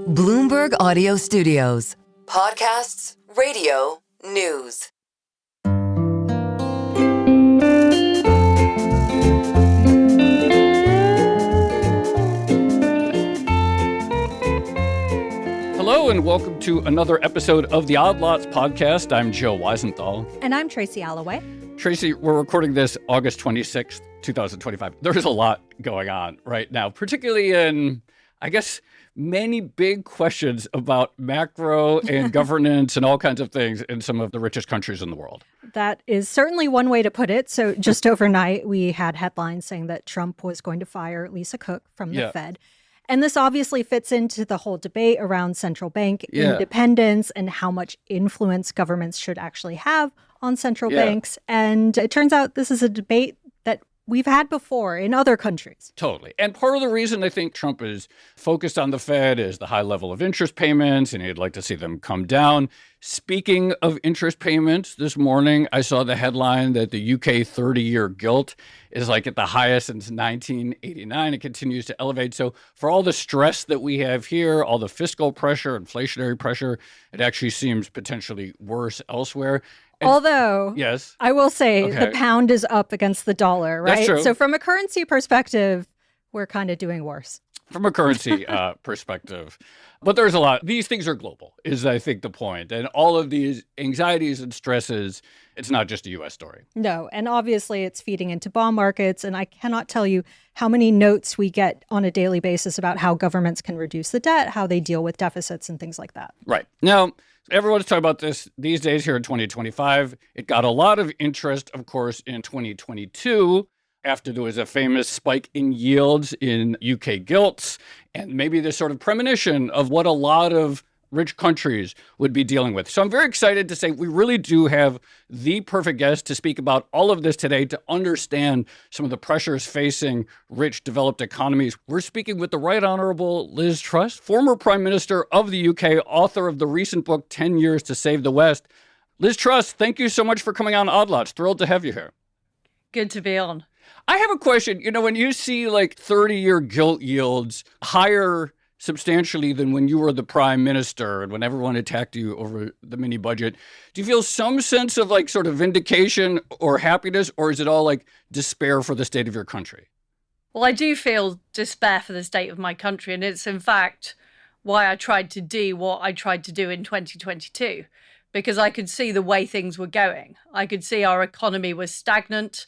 Bloomberg Audio Studios. Podcasts, radio, news. Hello and welcome to another episode of the Odd Lots podcast. I'm Joe Weisenthal. And I'm Tracy Alloway. Tracy, we're recording this August 26th, 2025. There's a lot going on right now, particularly in, I guess, many big questions about macro and governance and all kinds of things in some of the richest countries in the world. That is certainly one way to put it. So just overnight, we had headlines saying that Trump was going to fire Lisa Cook from the Fed. And this obviously fits into the whole debate around central bank independence and how much influence governments should actually have on central banks. And it turns out this is a debate that we've had before in other countries. Totally. And part of the reason I think Trump is focused on the Fed is the high level of interest payments, and he'd like to see them come down. Speaking of interest payments, this morning I saw the headline that the UK 30-year gilt is like at the highest since 1989. It continues to elevate. So for all the stress that we have here, all the fiscal pressure, inflationary pressure, it actually seems potentially worse elsewhere. Although, yes, I will say the pound is up against the dollar, right? That's true. So from a currency perspective, we're kind of doing worse. From a currency perspective. But there's a lot. These things are global, is I think the point. And all of these anxieties and stresses, it's not just a U.S. story. No. And obviously it's feeding into bond markets. And I cannot tell you how many notes we get on a daily basis about how governments can reduce the debt, how they deal with deficits and things like that. Right. Now, everyone's talking about this these days here in 2025. It got a lot of interest, of course, in 2022. After there was a famous spike in yields in UK gilts, and maybe this sort of premonition of what a lot of rich countries would be dealing with. So I'm very excited to say we really do have the perfect guest to speak about all of this today, to understand some of the pressures facing rich, developed economies. We're speaking with the Right Honorable Liz Truss, former Prime Minister of the UK, author of the recent book, 10 Years to Save the West. Liz Truss, thank you so much for coming on Odd Lots. Thrilled to have you here. Good to be on. I have a question. You know, when you see like 30-year gilt yields higher substantially than when you were the prime minister and when everyone attacked you over the mini budget, do you feel some sense of like sort of vindication or happiness, or is it all like despair for the state of your country? Well, I do feel despair for the state of my country. And it's in fact why I tried to do what I tried to do in 2022, because I could see the way things were going. I could see our economy was stagnant,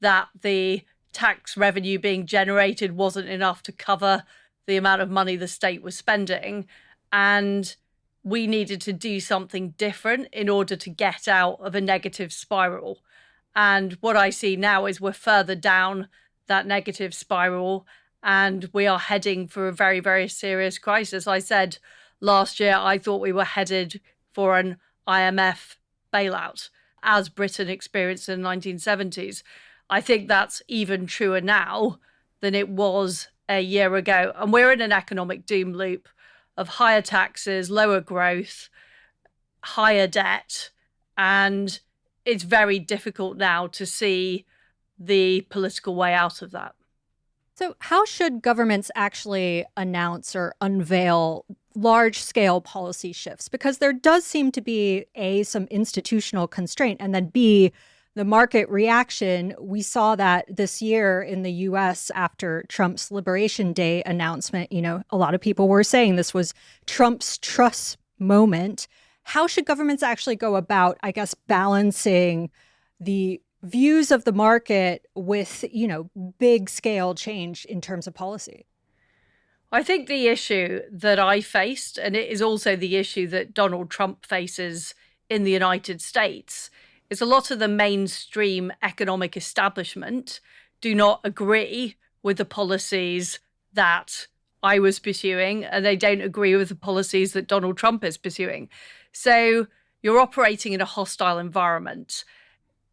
that the tax revenue being generated wasn't enough to cover the amount of money the state was spending. And we needed to do something different in order to get out of a negative spiral. And what I see now is we're further down that negative spiral and we are heading for a very, very serious crisis. I said last year, I thought we were headed for an IMF bailout, as Britain experienced in the 1970s. I think that's even truer now than it was a year ago. And we're in an economic doom loop of higher taxes, lower growth, higher debt. And it's very difficult now to see the political way out of that. So how should governments actually announce or unveil large-scale policy shifts? Because there does seem to be, A, some institutional constraint, and then B, the market reaction. We saw that this year in the U.S. after Trump's Liberation Day announcement. You know, a lot of people were saying this was Trump's Truss moment. How should governments actually go about, I guess, balancing the views of the market with, you know, big scale change in terms of policy? I think the issue that I faced, and it is also the issue that Donald Trump faces in the United States, is a lot of the mainstream economic establishment do not agree with the policies that I was pursuing, and they don't agree with the policies that Donald Trump is pursuing. So you're operating in a hostile environment.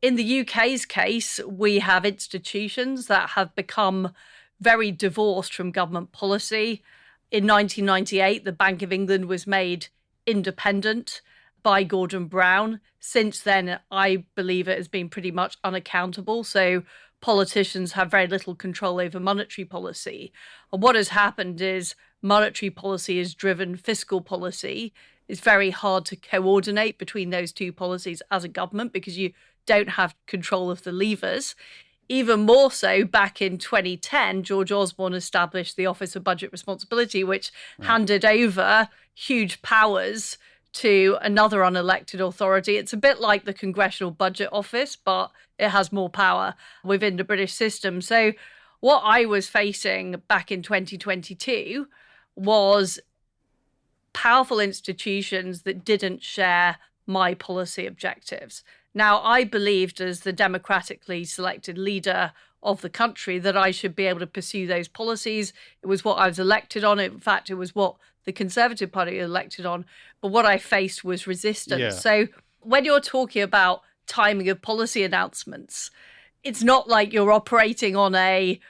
In the UK's case, we have institutions that have become very divorced from government policy. In 1998, the Bank of England was made independent by Gordon Brown. Since then, I believe it has been pretty much unaccountable. So politicians have very little control over monetary policy. And what has happened is monetary policy has driven fiscal policy. It's very hard to coordinate between those two policies as a government because you don't have control of the levers. Even more so, back in 2010, George Osborne established the Office of Budget Responsibility, which handed over huge powers to another unelected authority. It's a bit like the Congressional Budget Office, but it has more power within the British system. So what I was facing back in 2022 was powerful institutions that didn't share my policy objectives. Now, I believed as the democratically selected leader of the country that I should be able to pursue those policies. It was what I was elected on. In fact, it was what the Conservative Party elected on. But what I faced was resistance. Yeah. So when you're talking about timing of policy announcements, it's not like you're operating on a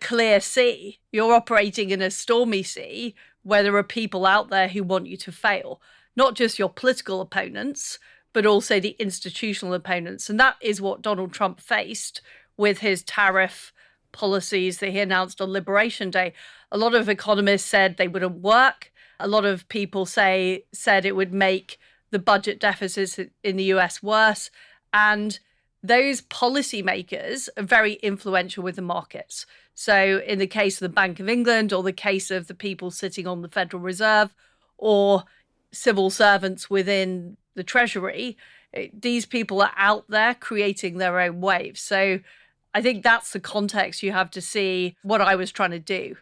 clear sea. You're operating in a stormy sea where there are people out there who want you to fail, not just your political opponents, but also the institutional opponents. And that is what Donald Trump faced with his tariff policies that he announced on Liberation Day. A lot of economists said they wouldn't work. A lot of people said it would make the budget deficits in the US worse. And those policymakers are very influential with the markets. So in the case of the Bank of England, or the case of the people sitting on the Federal Reserve, or civil servants within the Treasury, these people are out there creating their own waves. So I think that's the context you have to see what I was trying to do.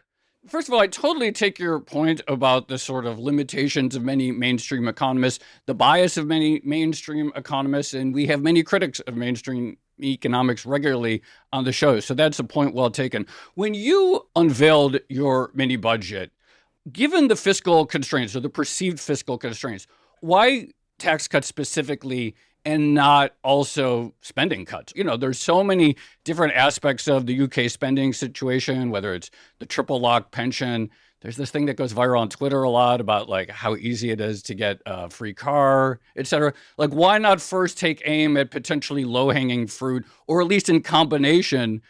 First of all, I totally take your point about the sort of limitations of many mainstream economists, the bias of many mainstream economists, and we have many critics of mainstream economics regularly on the show. So that's a point well taken. When you unveiled your mini budget, given the fiscal constraints or the perceived fiscal constraints, why tax cuts specifically and not also spending cuts? You know, there's so many different aspects of the UK spending situation, whether it's the triple lock pension. There's this thing that goes viral on Twitter a lot about like how easy it is to get a free car, et cetera. Like, why not first take aim at potentially low-hanging fruit, or at least in combination,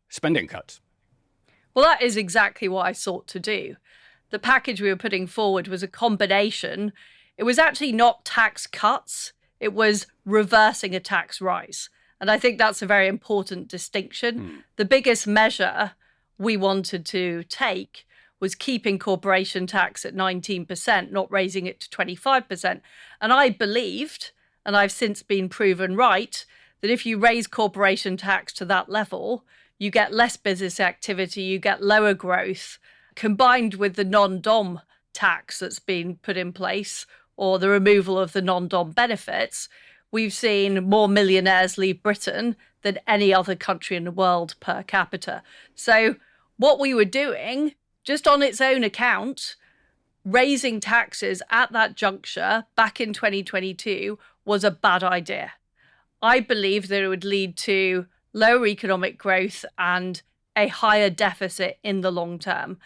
spending cuts? Well, that is exactly what I sought to do. The package we were putting forward was a combination. It was actually not tax cuts. It was reversing a tax rise. And I think that's a very important distinction. The biggest measure we wanted to take was keeping corporation tax at 19%, not raising it to 25%. And I believed, and I've since been proven right, that if you raise corporation tax to that level, you get less business activity, you get lower growth, combined with the non-dom tax that's been put in place, or the removal of the non-dom benefits. We've seen more millionaires leave Britain than any other country in the world per capita. So what we were doing, just on its own account, raising taxes at that juncture back in 2022 was a bad idea. I believe that it would lead to lower economic growth and a higher deficit in the long term.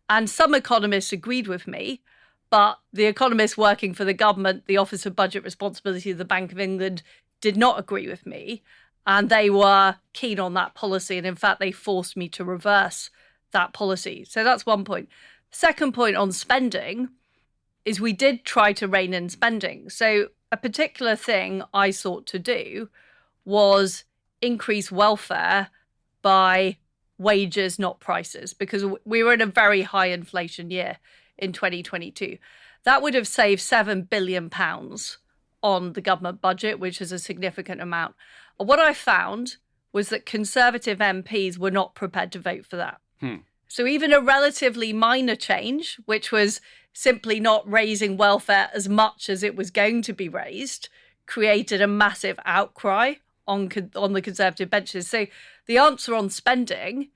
And some economists agreed with me, but the economists working for the government, the Office of Budget Responsibility of the Bank of England, did not agree with me. And they were keen on that policy. And in fact, they forced me to reverse that policy. So that's one point. Second point on spending is we did try to rein in spending. So a particular thing I sought to do was increase welfare by wages, not prices, because we were in a very high inflation year in 2022. That would have saved £7 billion on the government budget, which is a significant amount. What I found was that Conservative MPs were not prepared to vote for that. So even a relatively minor change, which was simply not raising welfare as much as it was going to be raised, created a massive outcry on the Conservative benches. So the answer on spending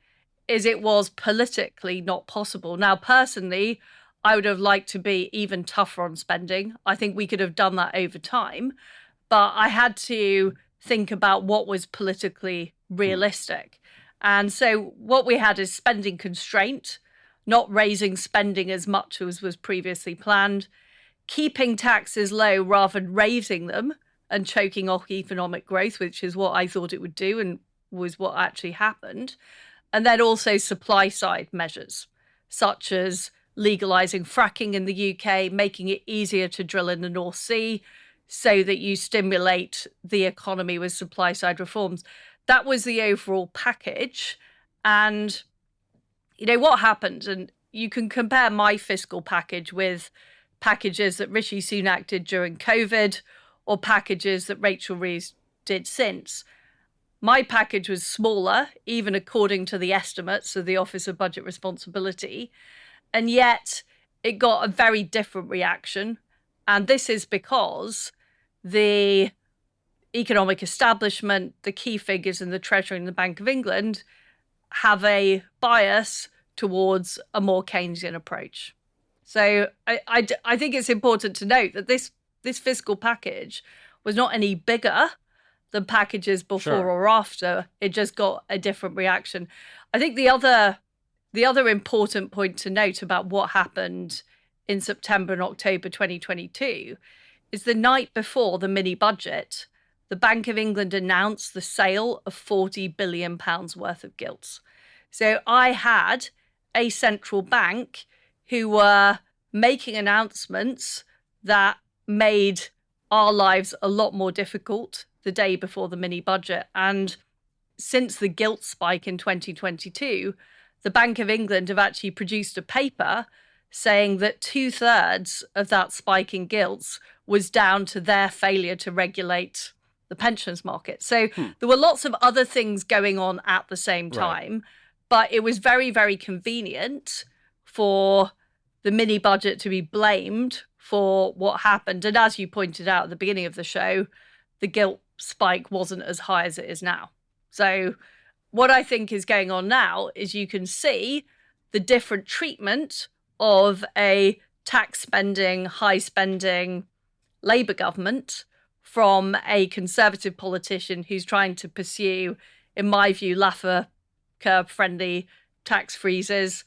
is it was politically not possible. Now, personally, I would have liked to be even tougher on spending. I think we could have done that over time. But I had to think about what was politically realistic. And so what we had is spending constraint, not raising spending as much as was previously planned, keeping taxes low rather than raising them and choking off economic growth, which is what I thought it would do and was what actually happened. And then also supply side measures, such as legalizing fracking in the UK, making it easier to drill in the North Sea so that you stimulate the economy with supply side reforms. That was the overall package. And, what happened? And you can compare my fiscal package with packages that Rishi Sunak did during COVID or packages that Rachel Reeves did since. My package was smaller, even according to the estimates of the Office of Budget Responsibility, and yet it got a very different reaction. And this is because the economic establishment, the key figures in the Treasury and the Bank of England have a bias towards a more Keynesian approach. So I think it's important to note that this fiscal package was not any bigger than packages before or after. It just got a different reaction. I think the other important point to note about what happened in September and October 2022 is the night before the mini budget, the Bank of England announced the sale of £40 billion worth of gilts. So I had a central bank who were making announcements that made our lives a lot more difficult the day before the mini budget. And since the gilt spike in 2022, the Bank of England have actually produced a paper saying that 2/3 of that spike in gilts was down to their failure to regulate the pensions market. So there were lots of other things going on at the same time, but it was very, very convenient for the mini budget to be blamed for what happened. And as you pointed out at the beginning of the show, the gilt spike wasn't as high as it is now. So what I think is going on now is you can see the different treatment of a tax spending, high spending Labour government from a Conservative politician who's trying to pursue, in my view, Laffer curve friendly tax freezes,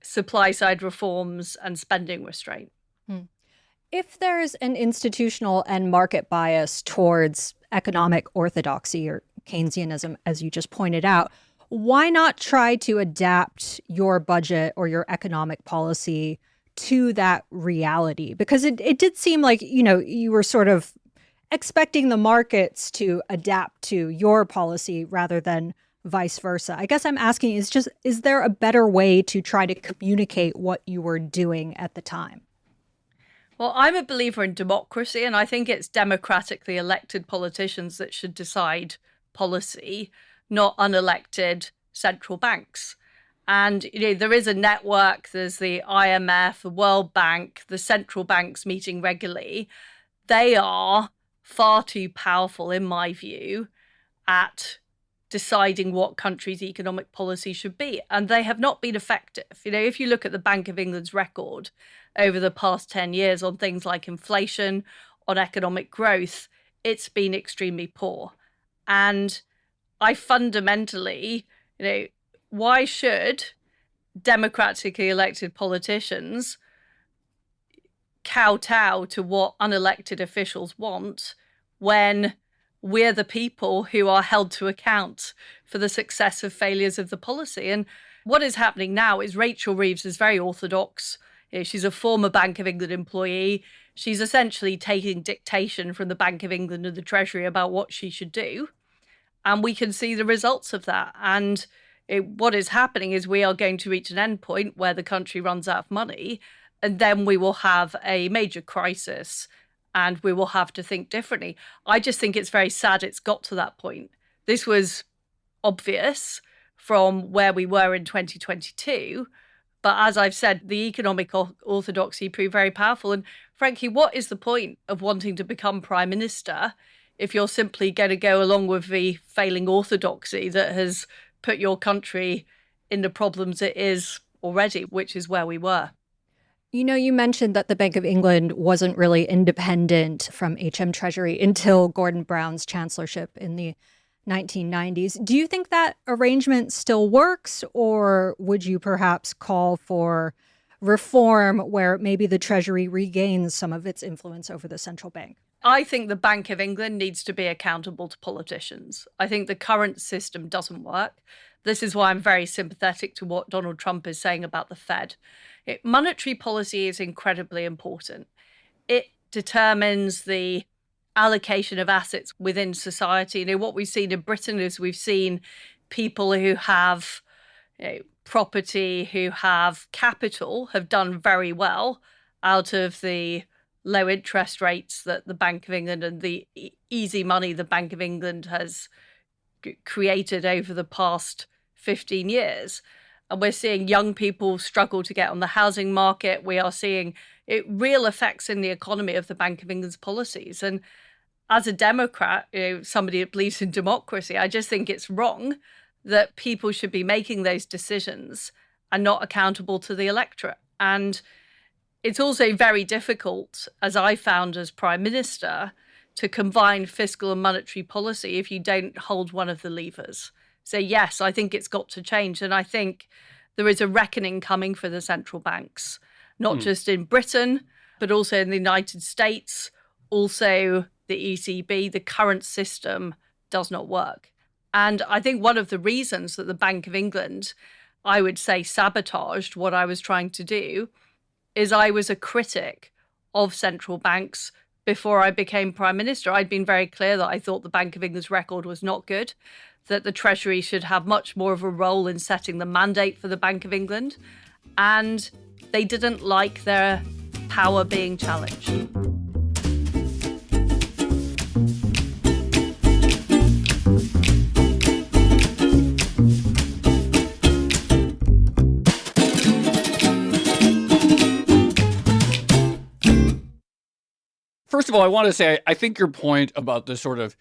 supply side reforms and spending restraint. If there's an institutional and market bias towards economic orthodoxy or Keynesianism, as you just pointed out, why not try to adapt your budget or your economic policy to that reality? Because it did seem like, you were sort of expecting the markets to adapt to your policy rather than vice versa. I guess I'm asking is there a better way to try to communicate what you were doing at the time? Well, I'm a believer in democracy, and I think it's democratically elected politicians that should decide policy, not unelected central banks. And, there is a network, there's the IMF, the World Bank, the central banks meeting regularly. They are far too powerful, in my view, at deciding what countries' economic policy should be. And they have not been effective. If you look at the Bank of England's record over the past 10 years on things like inflation, on economic growth, it's been extremely poor. And I fundamentally, why should democratically elected politicians kowtow to what unelected officials want when we're the people who are held to account for the successive failures of the policy? And what is happening now is Rachel Reeves is very orthodox. She's a former Bank of England employee. She's essentially taking dictation from the Bank of England and the Treasury about what she should do. And we can see the results of that. And what is happening is we are going to reach an end point where the country runs out of money, and then we will have a major crisis and we will have to think differently. I just think it's very sad it's got to that point. This was obvious from where we were in 2022. But as I've said, the economic orthodoxy proved very powerful. And frankly, what is the point of wanting to become Prime Minister if you're simply going to go along with the failing orthodoxy that has put your country in the problems it is already, which is where we were? You mentioned that the Bank of England wasn't really independent from HM Treasury until Gordon Brown's chancellorship in the 1990s. Do you think that arrangement still works, or would you perhaps call for reform where maybe the Treasury regains some of its influence over the central bank? I think the Bank of England needs to be accountable to politicians. I think the current system doesn't work. This is why I'm very sympathetic to what Donald Trump is saying about the Fed. Monetary policy is incredibly important. It determines the allocation of assets within society. What we've seen in Britain is we've seen people who have property, who have capital, have done very well out of the low interest rates that the Bank of England and the easy money the Bank of England has created over the past 15 years. And we're seeing young people struggle to get on the housing market. We are seeing real effects in the economy of the Bank of England's policies. And as a Democrat, somebody that believes in democracy, I just think it's wrong that people should be making those decisions and not accountable to the electorate. And it's also very difficult, as I found as Prime Minister, to combine fiscal and monetary policy if you don't hold one of the levers. So yes, I think it's got to change. And I think there is a reckoning coming for the central banks, not just in Britain, but also in the United States, also the ECB. The current system does not work. And I think one of the reasons that the Bank of England, I would say, sabotaged what I was trying to do is I was a critic of central banks before I became Prime Minister. I'd been very clear that I thought the Bank of England's record was not good, that the Treasury should have much more of a role in setting the mandate for the Bank of England. And they didn't like their power being challenged. First of all, I want to say, I think your point about the sort of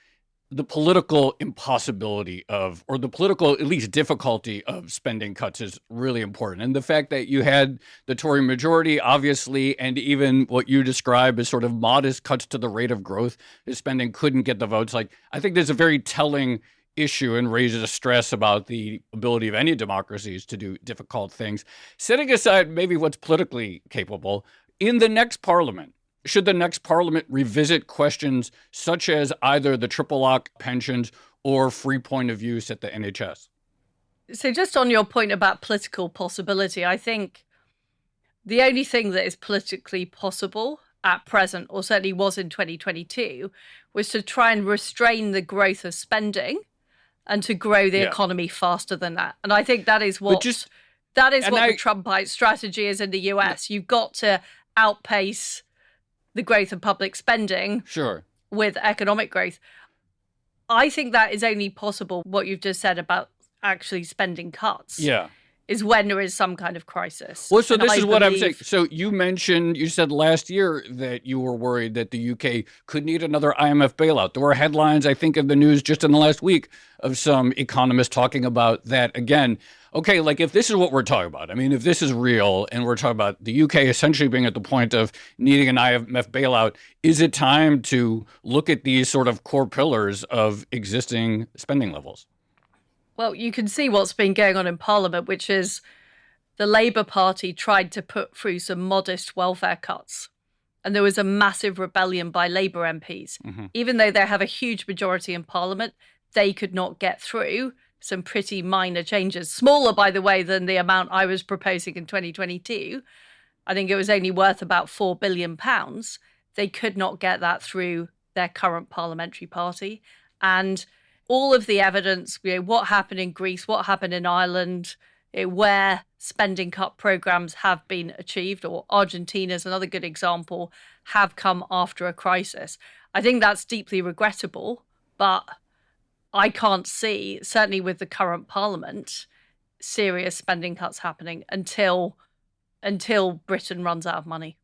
the political impossibility of, or the political, at least difficulty of spending cuts is really important. And the fact that you had the Tory majority, obviously, and even what you describe as sort of modest cuts to the rate of growth, is spending couldn't get the votes. Like, I think there's a very telling issue and raises a stress about the ability of any democracies to do difficult things. Setting aside maybe what's politically capable, in the next parliament, should the next parliament revisit questions such as either the triple lock pensions or free point of use at the NHS? So just on your point about political possibility, I think the only thing that is politically possible at present, or certainly was in 2022, was to try and restrain the growth of spending and to grow the economy faster than that. And I think that is what the Trumpite strategy is in the US. You've got to outpace the growth of public spending with economic growth. I think that is only possible, what you've just said about actually spending cuts, is when there is some kind of crisis. Well, so this is what I'm saying. So you said last year that you were worried that the UK could need another IMF bailout. There were headlines, I think, in the news just in the last week of some economists talking about that again. Okay, like if this is what we're talking about, I mean, if this is real and we're talking about the UK essentially being at the point of needing an IMF bailout, is it time to look at these sort of core pillars of existing spending levels? Well, you can see what's been going on in Parliament, which is the Labour Party tried to put through some modest welfare cuts. And there was a massive rebellion by Labour MPs. Even though they have a huge majority in Parliament, they could not get through some pretty minor changes. Smaller, by the way, than the amount I was proposing in 2022. I think it was only worth about £4 billion. They could not get that through their current parliamentary party. And all of the evidence, what happened in Greece, what happened in Ireland, where spending cut programs have been achieved, or Argentina is another good example, have come after a crisis. I think that's deeply regrettable, but I can't see, certainly with the current parliament, serious spending cuts happening until Britain runs out of money.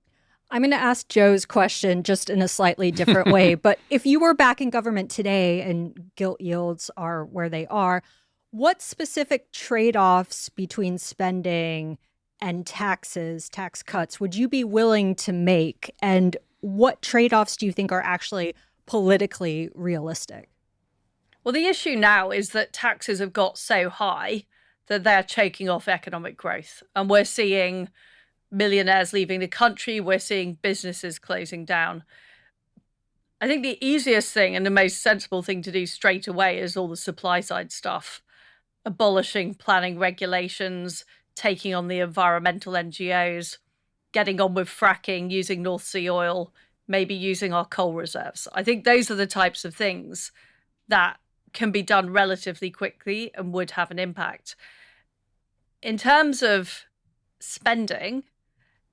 I'm going to ask Joe's question just in a slightly different way. But if you were back in government today and gilt yields are where they are, what specific trade-offs between spending and taxes, tax cuts, would you be willing to make? And what trade-offs do you think are actually politically realistic? Well, the issue now is that taxes have got so high that they're choking off economic growth. And we're seeing millionaires leaving the country. We're seeing businesses closing down. I think the easiest thing and the most sensible thing to do straight away is all the supply side stuff, abolishing planning regulations, taking on the environmental NGOs, getting on with fracking, using North Sea oil, maybe using our coal reserves. I think those are the types of things that can be done relatively quickly and would have an impact. In terms of spending,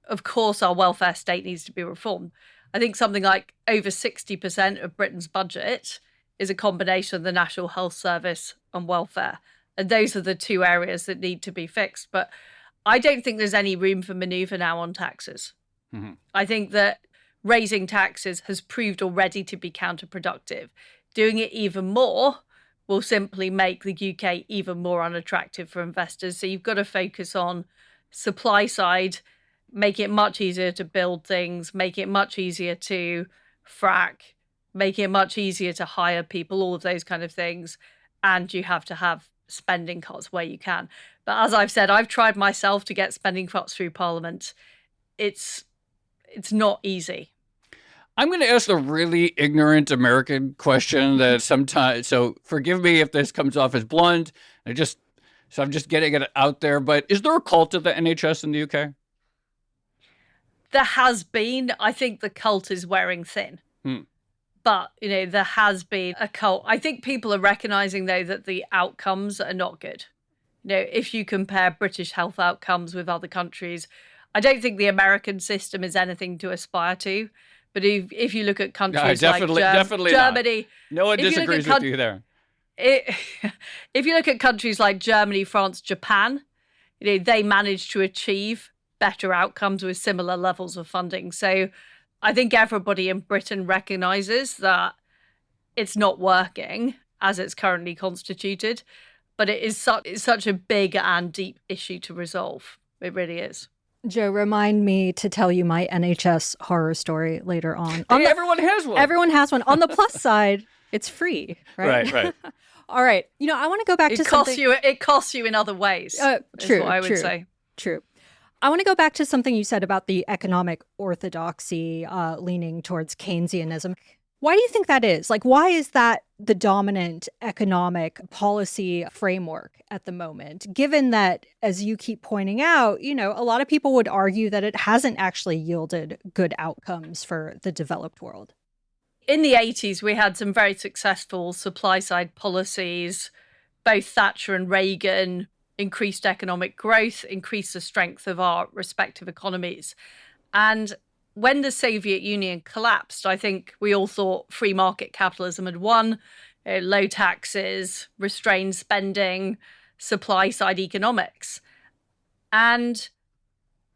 of course, our welfare state needs to be reformed. I think something like over 60% of Britain's budget is a combination of the National Health Service and welfare. And those are the two areas that need to be fixed. But I don't think there's any room for manoeuvre now on taxes. Mm-hmm. I think that raising taxes has proved already to be counterproductive. Doing it even more will simply make the UK even more unattractive for investors. So you've got to focus on supply side, make it much easier to build things, make it much easier to frack, make it much easier to hire people, all of those kind of things. And you have to have spending cuts where you can. But as I've said, I've tried myself to get spending cuts through Parliament. It's not easy. I'm going to ask a really ignorant American question that sometimes, so forgive me if this comes off as blunt. I'm just getting it out there. But is there a cult of the NHS in the UK? There has been. I think the cult is wearing thin. But, there has been a cult. I think people are recognizing, though, that the outcomes are not good. If you compare British health outcomes with other countries, I don't think the American system is anything to aspire to. But if you look at countries like Germany... No one disagrees with you there. If you look at countries like Germany, France, Japan, they managed to achieve better outcomes with similar levels of funding. So I think everybody in Britain recognises that it's not working as it's currently constituted, but it's such a big and deep issue to resolve. It really is. Joe, remind me to tell you my NHS horror story later on. Everyone has one. Everyone has one. On the plus side, it's free, right? Right. All right. I want to go back to something... It costs you in other ways, true, is what I would say. True. I want to go back to something you said about the economic orthodoxy leaning towards Keynesianism. Why do you think that is? Why is that the dominant economic policy framework at the moment, given that, as you keep pointing out, a lot of people would argue that it hasn't actually yielded good outcomes for the developed world? In the 80s, we had some very successful supply-side policies. Both Thatcher and Reagan increased economic growth, increased the strength of our respective economies. And when the Soviet Union collapsed, I think we all thought free market capitalism had won. Low taxes, restrained spending, supply-side economics. And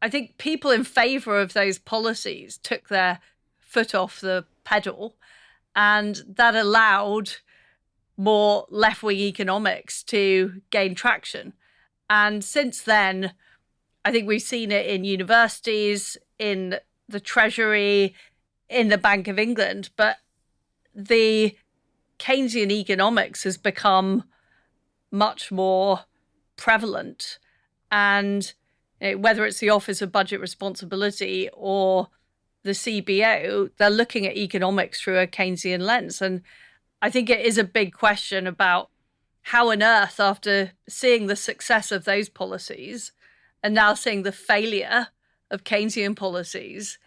I think people in favour of those policies took their foot off the pedal, and that allowed more left-wing economics to gain traction. And since then, I think we've seen it in universities, in the Treasury, in the Bank of England, but the Keynesian economics has become much more prevalent. And whether it's the Office of Budget Responsibility or the CBO, they're looking at economics through a Keynesian lens. And I think it is a big question about how on earth, after seeing the success of those policies and now seeing the failure of Keynesian policies,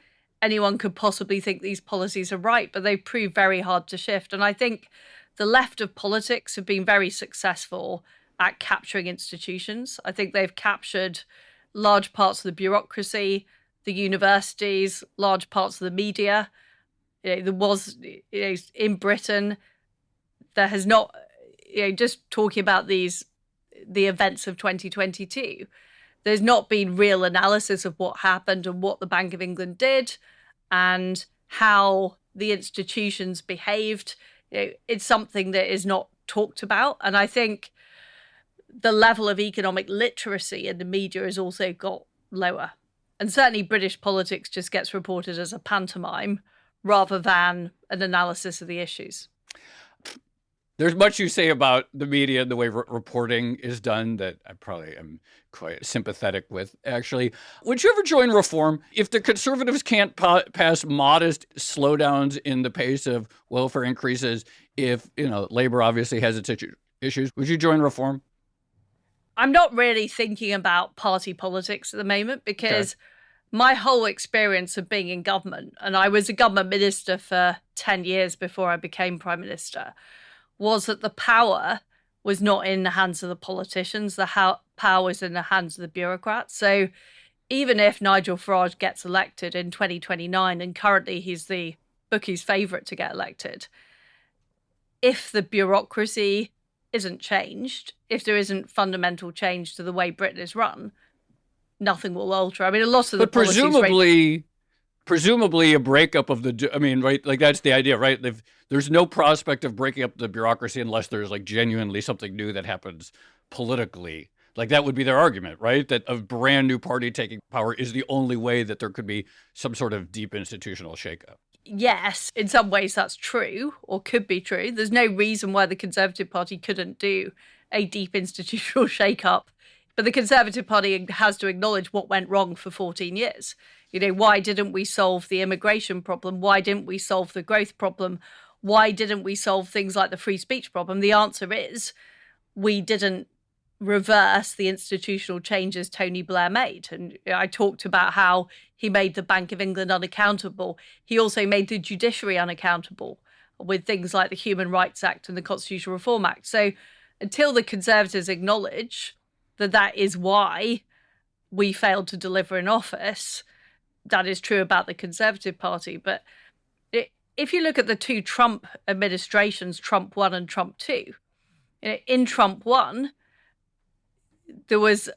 anyone could possibly think these policies are right, but they've proved very hard to shift. And I think the left of politics have been very successful at capturing institutions. I think they've captured large parts of the bureaucracy, the universities, large parts of the media. There was, in Britain, there has not, just talking about the events of 2022, there's not been real analysis of what happened and what the Bank of England did and how the institutions behaved. It's something that is not talked about. And I think the level of economic literacy in the media has also got lower. And certainly British politics just gets reported as a pantomime rather than an analysis of the issues. There's much you say about the media and the way reporting is done that I probably am quite sympathetic with, actually. Would you ever join reform? If the Conservatives can't pass modest slowdowns in the pace of welfare increases, if, labor obviously has its issues, would you join reform? I'm not really thinking about party politics at the moment because my whole experience of being in government, and I was a government minister for 10 years before I became Prime Minister, was that the power was not in the hands of the politicians. The power was in the hands of the bureaucrats. So even if Nigel Farage gets elected in 2029, and currently he's the bookies' favourite to get elected, if the bureaucracy isn't changed, if there isn't fundamental change to the way Britain is run, nothing will alter. I mean, a lot of the policies... Presumably a breakup of right? Like that's the idea, right? If there's no prospect of breaking up the bureaucracy unless there's like genuinely something new that happens politically. Like that would be their argument, right? That a brand new party taking power is the only way that there could be some sort of deep institutional shakeup. Yes, in some ways that's true or could be true. There's no reason why the Conservative Party couldn't do a deep institutional shakeup. But the Conservative Party has to acknowledge what went wrong for 14 years. Why didn't we solve the immigration problem? Why didn't we solve the growth problem? Why didn't we solve things like the free speech problem? The answer is we didn't reverse the institutional changes Tony Blair made. And I talked about how he made the Bank of England unaccountable. He also made the judiciary unaccountable with things like the Human Rights Act and the Constitutional Reform Act. So until the Conservatives acknowledge that is why we failed to deliver in office, that is true about the Conservative Party. But if you look at the two Trump administrations, Trump 1 and Trump 2, in Trump 1, there was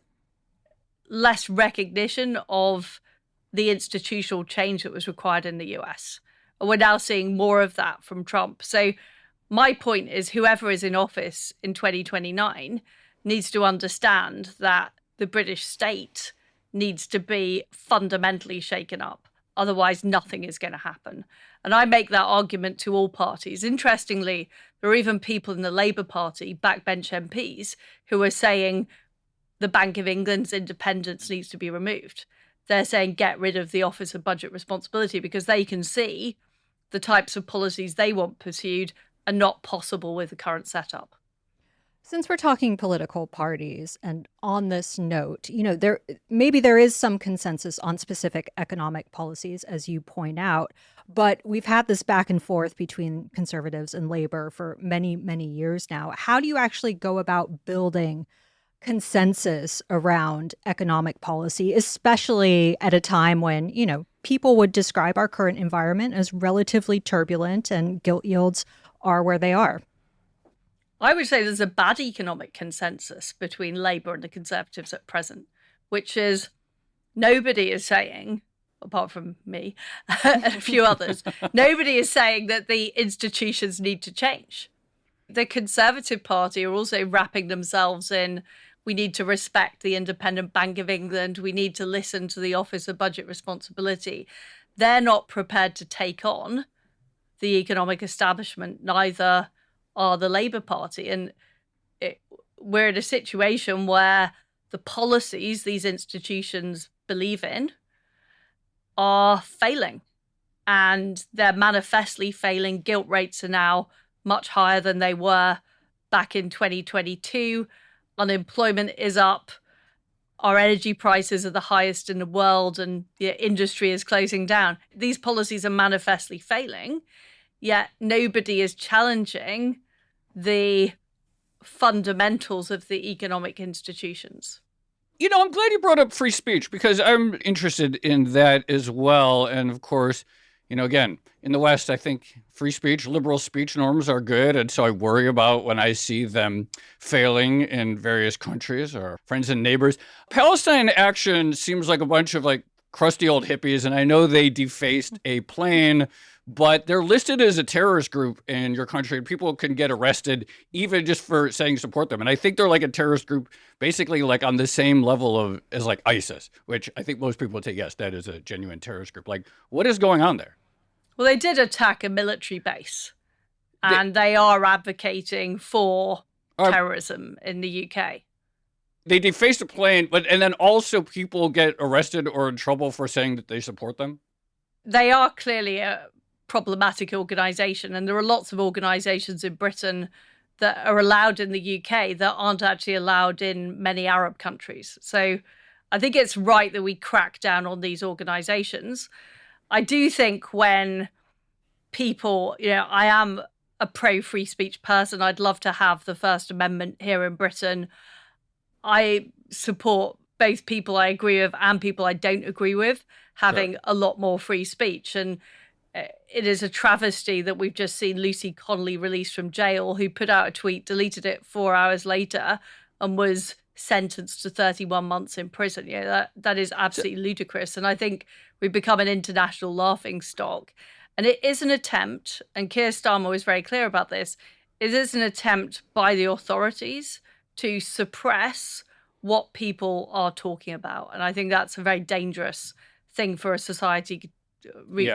less recognition of the institutional change that was required in the US. And we're now seeing more of that from Trump. So my point is whoever is in office in 2029 needs to understand that the British state needs to be fundamentally shaken up. Otherwise, nothing is going to happen. And I make that argument to all parties. Interestingly, there are even people in the Labour Party, backbench MPs, who are saying the Bank of England's independence needs to be removed. They're saying get rid of the Office of Budget Responsibility because they can see the types of policies they want pursued are not possible with the current setup. Since we're talking political parties, and on this note, there is some consensus on specific economic policies, as you point out, but we've had this back and forth between Conservatives and Labor for many, many years now. How do you actually go about building consensus around economic policy, especially at a time when, people would describe our current environment as relatively turbulent and gilt yields are where they are? I would say there's a bad economic consensus between Labour and the Conservatives at present, which is nobody is saying, apart from me and a few others, nobody is saying that the institutions need to change. The Conservative Party are also wrapping themselves in, we need to respect the independent Bank of England, we need to listen to the Office of Budget Responsibility. They're not prepared to take on the economic establishment, neither are the Labour Party. And we're in a situation where the policies these institutions believe in are failing. And they're manifestly failing. Gilt rates are now much higher than they were back in 2022. Unemployment is up. Our energy prices are the highest in the world and the industry is closing down. These policies are manifestly failing, yet nobody is challenging the fundamentals of the economic institutions. I'm glad you brought up free speech because I'm interested in that as well. And of course, again, in the West, I think free speech, liberal speech norms are good. And so I worry about when I see them failing in various countries or friends and neighbors. Palestine Action seems like a bunch of crusty old hippies. And I know they defaced a plane, but they're listed as a terrorist group in your country. People can get arrested even just for saying support them. And I think they're like a terrorist group, basically on the same level as ISIS, which I think most people would say, yes, that is a genuine terrorist group. What is going on there? Well, they did attack a military base. and they are advocating for terrorism in the UK. They deface a plane, and then also people get arrested or in trouble for saying that they support them? They are clearly a problematic organisation, and there are lots of organisations in Britain that are allowed in the UK that aren't actually allowed in many Arab countries. So I think it's right that we crack down on these organisations. I do think when people, I am a pro-free speech person. I'd love to have the First Amendment here in Britain. I support both people I agree with and people I don't agree with having a lot more free speech. And it is a travesty that we've just seen Lucy Connolly released from jail, who put out a tweet, deleted it 4 hours later, and was sentenced to 31 months in prison. That is absolutely ludicrous. And I think we've become an international laughingstock. And it is an attempt, and Keir Starmer was very clear about this, it is an attempt by the authorities to suppress what people are talking about. And I think that's a very dangerous thing for a society,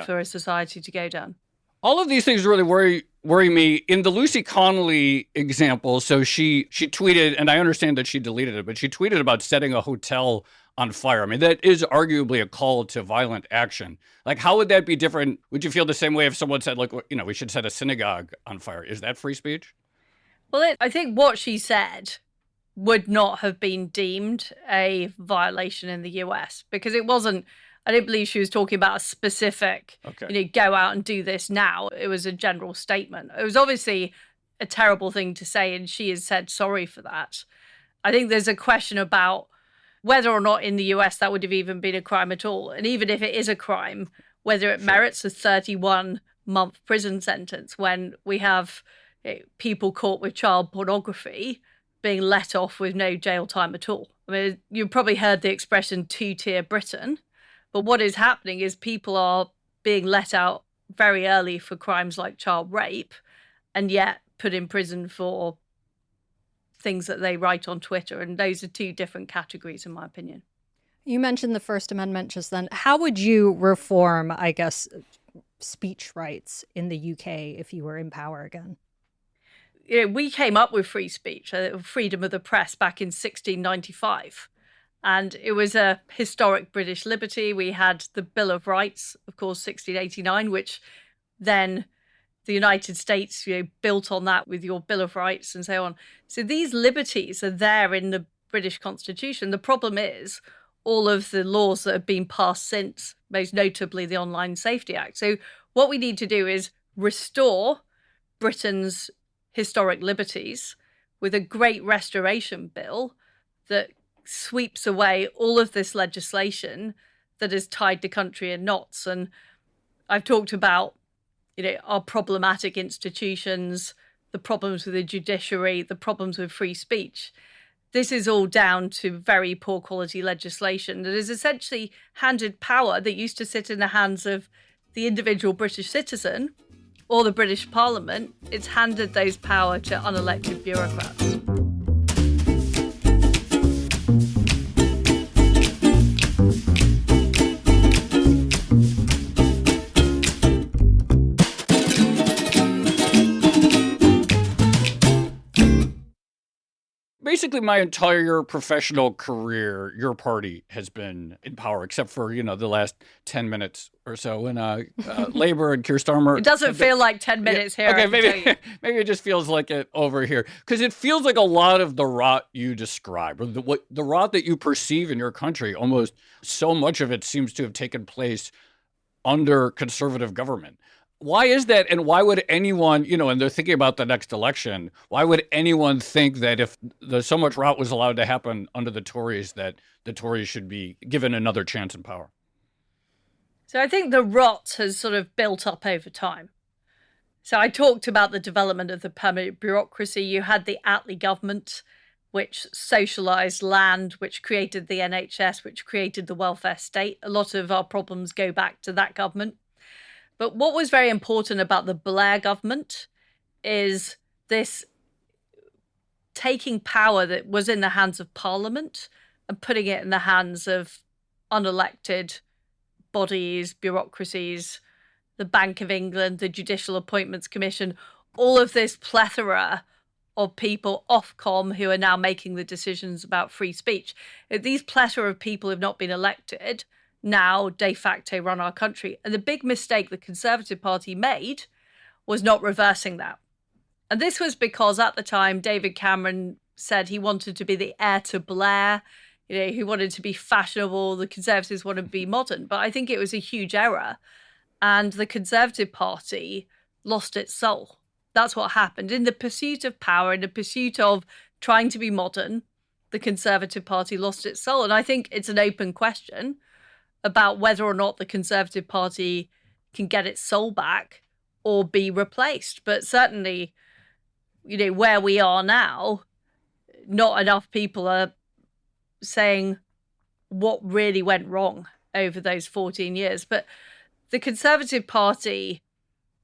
for a society to go down. All of these things really worry me. In the Lucy Connolly example, so she tweeted, and I understand that she deleted it, but she tweeted about setting a hotel on fire. I mean, that is arguably a call to violent action. Like, how would that be different? Would you feel the same way if someone said, like, we should set a synagogue on fire? Is that free speech? Well, I think what she said would not have been deemed a violation in the US, because it wasn't, I didn't believe she was talking about a specific, go out and do this now. It was a general statement. It was obviously a terrible thing to say, and she has said sorry for that. I think there's a question about whether or not in the US that would have even been a crime at all. And even if it is a crime, whether it merits a 31-month prison sentence when we have people caught with child pornography being let off with no jail time at all. I mean, you've probably heard the expression two-tier Britain, but what is happening is people are being let out very early for crimes like child rape and yet put in prison for things that they write on Twitter. And those are two different categories, in my opinion. You mentioned the First Amendment just then. How would you reform, I guess, speech rights in the UK if you were in power again? We came up with free speech, freedom of the press, back in 1695. And it was a historic British liberty. We had the Bill of Rights, of course, 1689, which then the United States built on that with your Bill of Rights and so on. So these liberties are there in the British Constitution. The problem is all of the laws that have been passed since, most notably the Online Safety Act. So what we need to do is restore Britain's historic liberties with a great restoration bill that sweeps away all of this legislation that has tied the country in knots. And I've talked about, our problematic institutions, the problems with the judiciary, the problems with free speech. This is all down to very poor quality legislation that has essentially handed power that used to sit in the hands of the individual British citizen or the British Parliament. It's handed those power to unelected bureaucrats. Basically, my entire professional career, your party has been in power, except for, the last 10 minutes or so when Labour and Keir Starmer. It doesn't feel like 10 minutes here. Okay, maybe it just feels like it over here. Because it feels like a lot of the rot you describe, or the rot that you perceive in your country, almost so much of it seems to have taken place under conservative government. Why is that? And why would anyone, and they're thinking about the next election, why would anyone think that if so much rot was allowed to happen under the Tories, that the Tories should be given another chance in power? So I think the rot has sort of built up over time. So I talked about the development of the permanent bureaucracy. You had the Attlee government, which socialised land, which created the NHS, which created the welfare state. A lot of our problems go back to that government. But what was very important about the Blair government is this taking power that was in the hands of Parliament and putting it in the hands of unelected bodies, bureaucracies, the Bank of England, the Judicial Appointments Commission, all of this plethora of people Ofcom who are now making the decisions about free speech. These plethora of people have not been elected, now de facto run our country. And the big mistake the Conservative Party made was not reversing that. And this was because at the time, David Cameron said he wanted to be the heir to Blair, he wanted to be fashionable, the Conservatives wanted to be modern. But I think it was a huge error. And the Conservative Party lost its soul. That's what happened. In the pursuit of power, in the pursuit of trying to be modern, the Conservative Party lost its soul. And I think it's an open question about whether or not the Conservative Party can get its soul back or be replaced. But certainly, where we are now, not enough people are saying what really went wrong over those 14 years. But the Conservative Party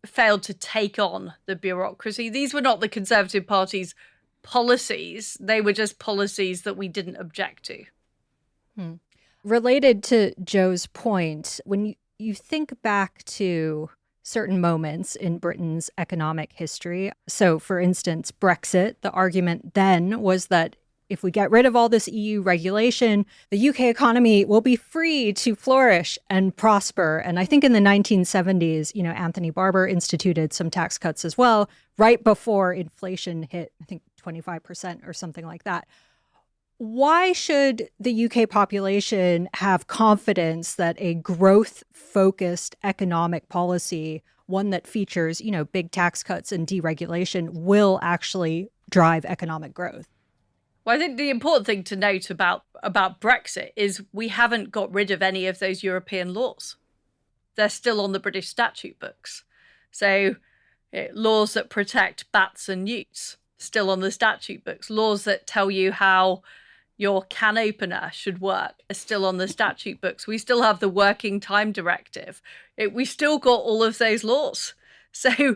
failed to take on the bureaucracy. These were not the Conservative Party's policies. They were just policies that we didn't object to. Related to Joe's point, when you think back to certain moments in Britain's economic history, so for instance, Brexit, the argument then was that if we get rid of all this EU regulation, the UK economy will be free to flourish and prosper. And I think in the 1970s, Anthony Barber instituted some tax cuts as well, right before inflation hit, I think 25% or something like that. Why should the UK population have confidence that a growth-focused economic policy, one that features, big tax cuts and deregulation, will actually drive economic growth? Well, I think the important thing to note about Brexit is we haven't got rid of any of those European laws. They're still on the British statute books. So laws that protect bats and newts, still on the statute books. Laws that tell you how your can opener should work are still on the statute books. We still have the working time directive. We still got all of those laws. So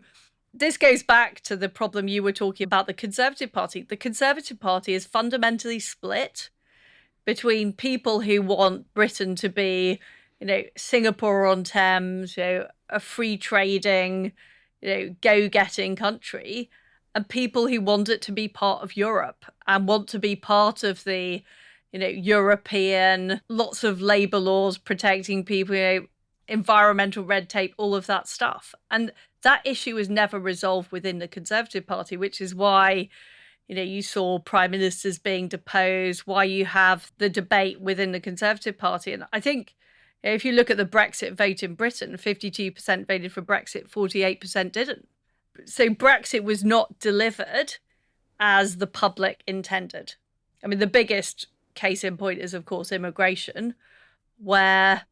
this goes back to the problem you were talking about, the Conservative Party. The Conservative Party is fundamentally split between people who want Britain to be, Singapore on Thames, a free trading, go-getting country, and people who want it to be part of Europe and want to be part of the, European, lots of labour laws protecting people, environmental red tape, all of that stuff. And that issue was never resolved within the Conservative Party, which is why, you saw prime ministers being deposed, why you have the debate within the Conservative Party. And I think if you look at the Brexit vote in Britain, 52% voted for Brexit, 48% didn't. So Brexit was not delivered as the public intended. I mean, the biggest case in point is, of course, immigration, where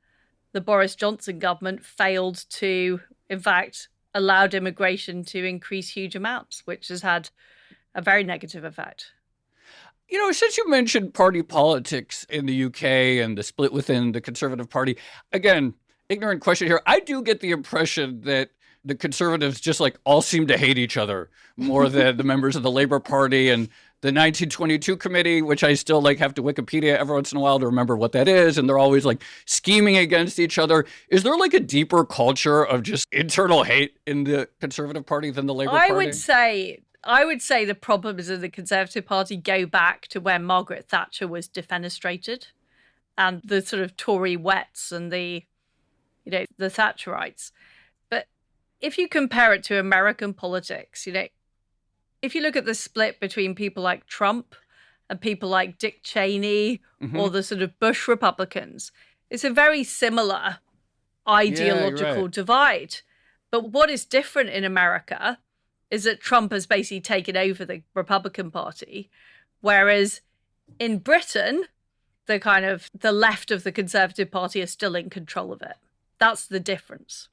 the Boris Johnson government failed to, in fact, allowed immigration to increase huge amounts, which has had a very negative effect. Since you mentioned party politics in the UK and the split within the Conservative Party, again, ignorant question here. I do get the impression that the Conservatives just all seem to hate each other more than the members of the Labour Party and the 1922 committee, which I still have to Wikipedia every once in a while to remember what that is. And they're always scheming against each other. Is there a deeper culture of just internal hate in the Conservative Party than the Labour Party? I would say the problems of the Conservative Party go back to when Margaret Thatcher was defenestrated and the sort of Tory wets and the Thatcherites. But if you compare it to American politics, if you look at the split between people like Trump and people like Dick Cheney or the sort of Bush Republicans, it's a very similar ideological divide. But what is different in America is that Trump has basically taken over the Republican Party, whereas in Britain, the left of the Conservative Party are still in control of it. That's the difference.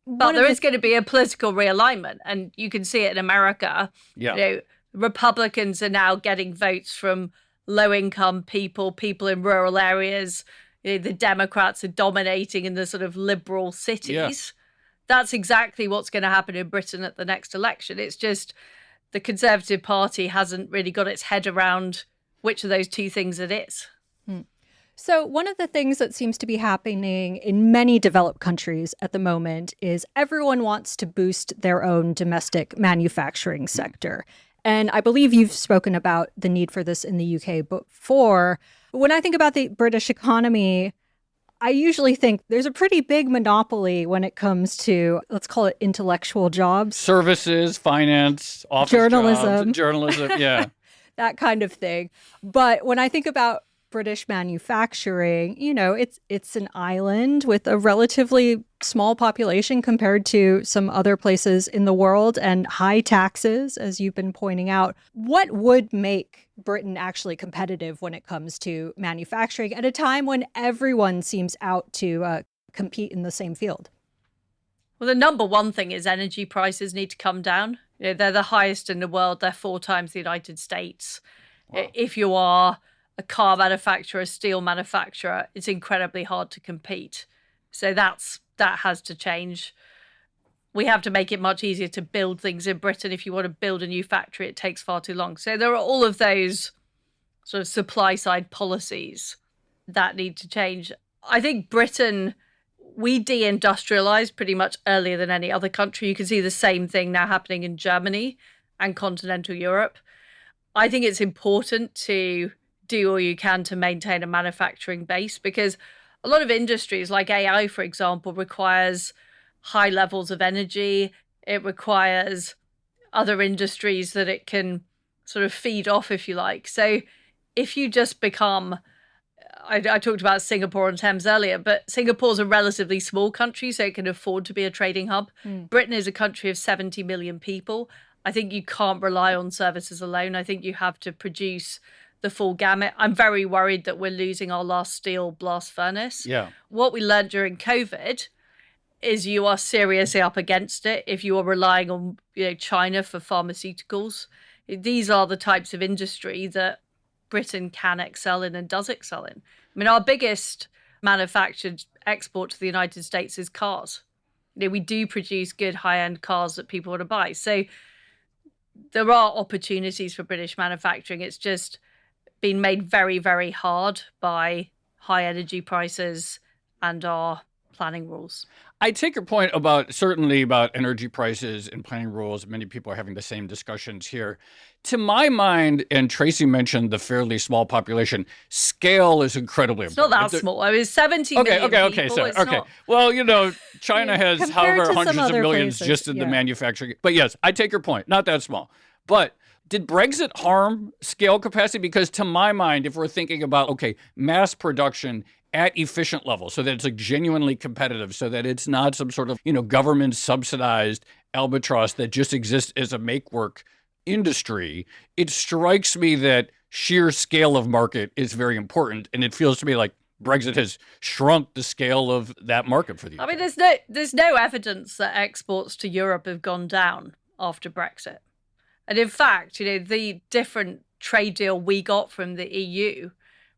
But there is going to be a political realignment, and you can see it in America. Yeah. Republicans are now getting votes from low-income people in rural areas. The Democrats are dominating in the sort of liberal cities. Yeah. That's exactly what's going to happen in Britain at the next election. It's just the Conservative Party hasn't really got its head around which of those two things it is. So, one of the things that seems to be happening in many developed countries at the moment is everyone wants to boost their own domestic manufacturing sector. And I believe you've spoken about the need for this in the UK before. When I think about the British economy, I usually think there's a pretty big monopoly when it comes to, let's call it intellectual jobs. Services, finance, office Journalism. jobs, journalism, yeah. That kind of thing. But when I think about British manufacturing, it's an island with a relatively small population compared to some other places in the world and high taxes, as you've been pointing out. What would make Britain actually competitive when it comes to manufacturing at a time when everyone seems out to compete in the same field? Well, the number one thing is energy prices need to come down. They're the highest in the world. They're 4 times the United States. Wow. If you are a car manufacturer, a steel manufacturer, it's incredibly hard to compete. So that has to change. We have to make it much easier to build things in Britain. If you want to build a new factory, it takes far too long. So there are all of those sort of supply side policies that need to change. I think Britain, we deindustrialized pretty much earlier than any other country. You can see the same thing now happening in Germany and continental Europe. I think it's important to do all you can to maintain a manufacturing base, because a lot of industries like AI, for example, requires high levels of energy. It requires other industries that it can sort of feed off, if you like. So if you just become, I talked about Singapore on Thames earlier, but Singapore's a relatively small country, so it can afford to be a trading hub. Britain is a country of 70 million people. I think you can't rely on services alone. I think you have to produce the full gamut. I'm very worried that we're losing our last steel blast furnace. Yeah. What we learned during COVID is you are seriously up against it if you are relying on China for pharmaceuticals. These are the types of industry that Britain can excel in and does excel in. I mean, our biggest manufactured export to the United States is cars. We do produce good high-end cars that people want to buy. So there are opportunities for British manufacturing. It's just been made very, very hard by high energy prices and our planning rules. I take your point about energy prices and planning rules. Many people are having the same discussions here. To my mind, and Tracy mentioned the fairly small population, scale is incredibly important. It's not that small. I mean, 70 million people. Okay. Not... Well, China has however hundreds of millions places, just in the manufacturing. But yes, I take your point. Not that small. But did Brexit harm scale capacity? Because to my mind, if we're thinking about, mass production at efficient levels so that it's genuinely competitive, so that it's not some sort of, government subsidized albatross that just exists as a make-work industry, it strikes me that sheer scale of market is very important. And it feels to me like Brexit has shrunk the scale of that market for the UK. I mean, there's no evidence that exports to Europe have gone down after Brexit. And in fact, the different trade deal we got from the EU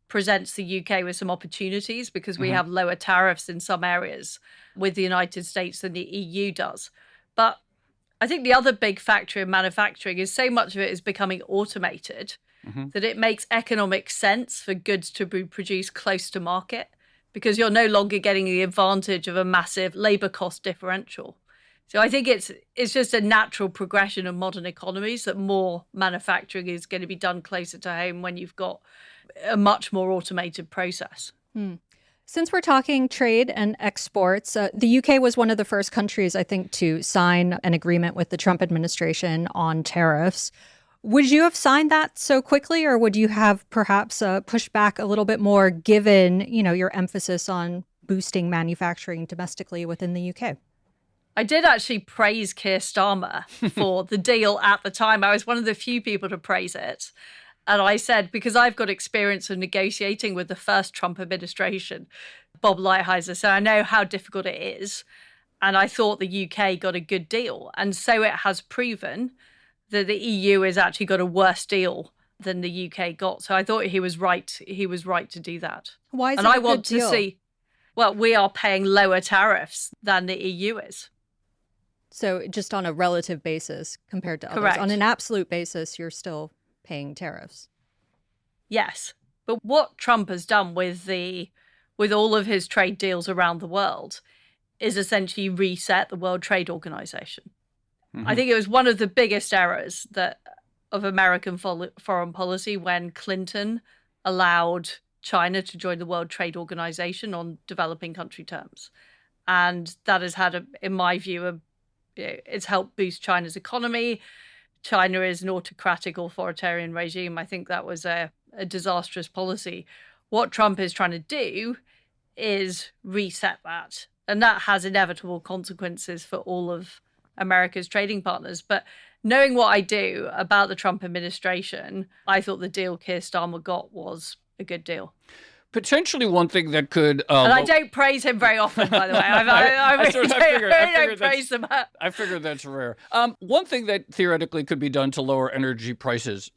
presents the UK with some opportunities because we have lower tariffs in some areas with the United States than the EU does. But I think the other big factor in manufacturing is so much of it is becoming automated that it makes economic sense for goods to be produced close to market because you're no longer getting the advantage of a massive labor cost differential. So I think it's just a natural progression of modern economies that more manufacturing is going to be done closer to home when you've got a much more automated process. Since we're talking trade and exports, the UK was one of the first countries, I think, to sign an agreement with the Trump administration on tariffs. Would you have signed that so quickly, or would you have perhaps pushed back a little bit more given, your emphasis on boosting manufacturing domestically within the UK? I did actually praise Keir Starmer for the deal at the time. I was one of the few people to praise it. And I said, because I've got experience of negotiating with the first Trump administration, Bob Lighthizer, so I know how difficult it is. And I thought the UK got a good deal. And so it has proven that the EU has actually got a worse deal than the UK got. So I thought he was right. He was right to do that. Why is and it I a want good deal? to see, well, we are paying lower tariffs than the EU is. So just on a relative basis compared to others. Correct. On an absolute basis, you're still paying tariffs. Yes. But what Trump has done with all of his trade deals around the world is essentially reset the World Trade Organization. I think it was one of the biggest errors of American foreign policy when Clinton allowed China to join the World Trade Organization on developing country terms. And that has had, in my view, it's helped boost China's economy. China is an autocratic, authoritarian regime. I think that was a disastrous policy. What Trump is trying to do is reset that. And that has inevitable consequences for all of America's trading partners. But knowing what I do about the Trump administration, I thought the deal Keir Starmer got was a good deal. Potentially one thing that could... and I don't praise him very often, by the way. I don't praise him. I figured that's rare. One thing that theoretically could be done to lower energy prices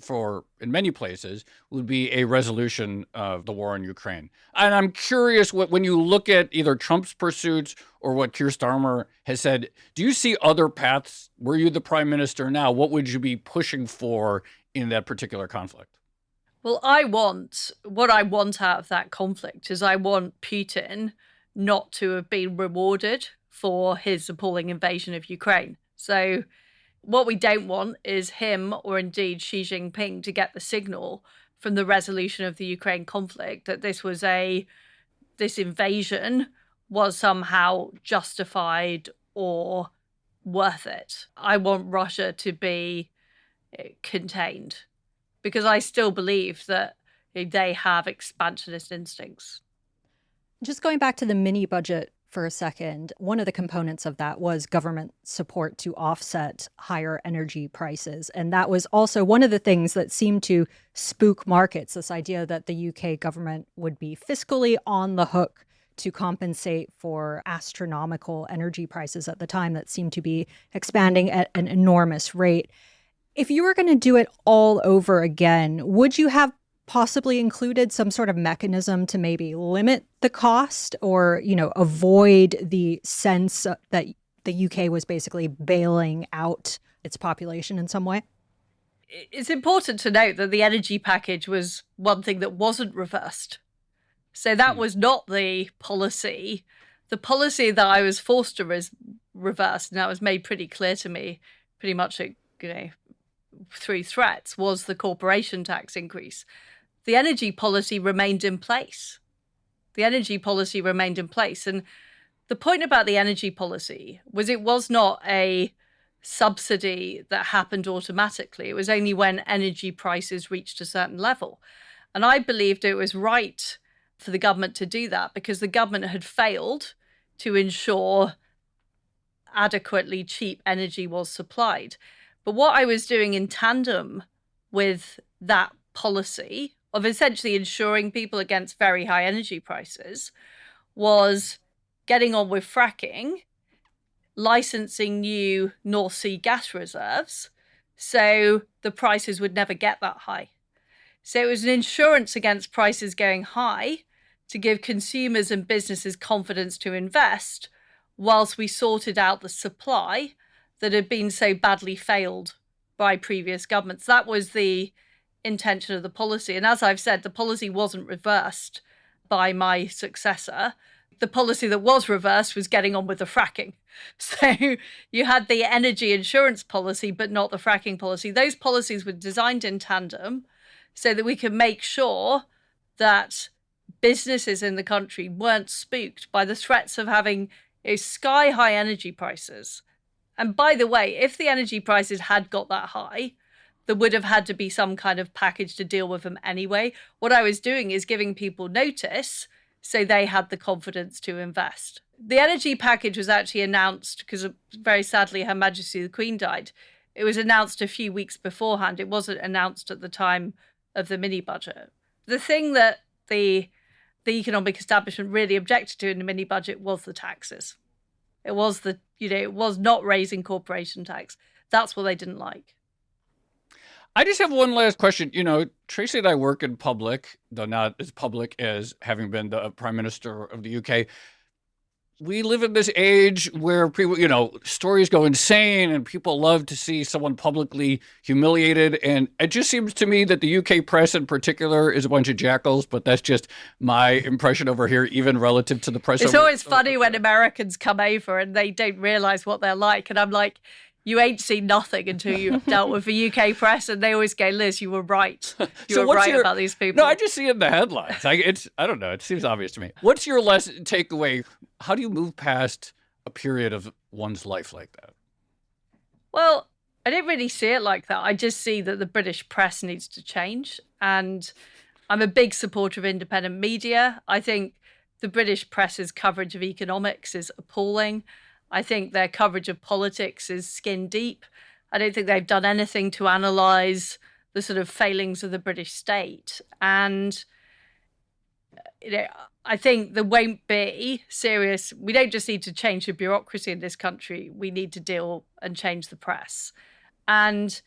in many places would be a resolution of the war in Ukraine. And I'm curious, when you look at either Trump's pursuits or what Keir Starmer has said, do you see other paths? Were you the prime minister now? What would you be pushing for in that particular conflict? Well, what I want out of that conflict is I want Putin not to have been rewarded for his appalling invasion of Ukraine. So what we don't want is him or indeed Xi Jinping to get the signal from the resolution of the Ukraine conflict that this invasion was somehow justified or worth it. I want Russia to be contained, because I still believe that they have expansionist instincts. Just going back to the mini budget for a second, one of the components of that was government support to offset higher energy prices. And that was also one of the things that seemed to spook markets, this idea that the UK government would be fiscally on the hook to compensate for astronomical energy prices at the time that seemed to be expanding at an enormous rate. If you were going to do it all over again, would you have possibly included some sort of mechanism to maybe limit the cost or, avoid the sense that the UK was basically bailing out its population in some way? It's important to note that the energy package was one thing that wasn't reversed. So that was not the policy. The policy that I was forced to reverse, and that was made pretty clear to me pretty much through threats, was the corporation tax increase. The energy policy remained in place. And the point about the energy policy was it was not a subsidy that happened automatically. It was only when energy prices reached a certain level. And I believed it was right for the government to do that because the government had failed to ensure adequately cheap energy was supplied. But what I was doing in tandem with that policy of essentially insuring people against very high energy prices was getting on with fracking, licensing new North Sea gas reserves, so the prices would never get that high. So it was an insurance against prices going high to give consumers and businesses confidence to invest whilst we sorted out the supply that had been so badly failed by previous governments. That was the intention of the policy. And as I've said, the policy wasn't reversed by my successor. The policy that was reversed was getting on with the fracking. So you had the energy insurance policy, but not the fracking policy. Those policies were designed in tandem so that we could make sure that businesses in the country weren't spooked by the threats of having sky-high energy prices. And by the way, if the energy prices had got that high, there would have had to be some kind of package to deal with them anyway. What I was doing is giving people notice so they had the confidence to invest. The energy package was actually announced because, very sadly, Her Majesty the Queen died. It was announced a few weeks beforehand. It wasn't announced at the time of the mini-budget. The thing that the economic establishment really objected to in the mini-budget was the taxes. It was it was not raising corporation tax. That's what they didn't like. I just have one last question. Tracy and I work in public, though not as public as having been the Prime Minister of the UK. we live in this age where people, stories go insane and people love to see someone publicly humiliated. And it just seems to me that the UK press in particular is a bunch of jackals, but that's just my impression over here, even relative to the press. It's always funny when Americans come over and they don't realize what they're like. And I'm like, you ain't seen nothing until you've dealt with the UK press. And they always go, Liz, you were right. You were right about these people. No, I just see it in the headlines. I don't know. It seems obvious to me. What's your lesson takeaway? How do you move past a period of one's life like that? Well, I don't really see it like that. I just see that the British press needs to change. And I'm a big supporter of independent media. I think the British press's coverage of economics is appalling. I think their coverage of politics is skin deep. I don't think they've done anything to analyse the sort of failings of the British state. And, I think there won't be serious. We don't just need to change the bureaucracy in this country. We need to deal and change the press. And,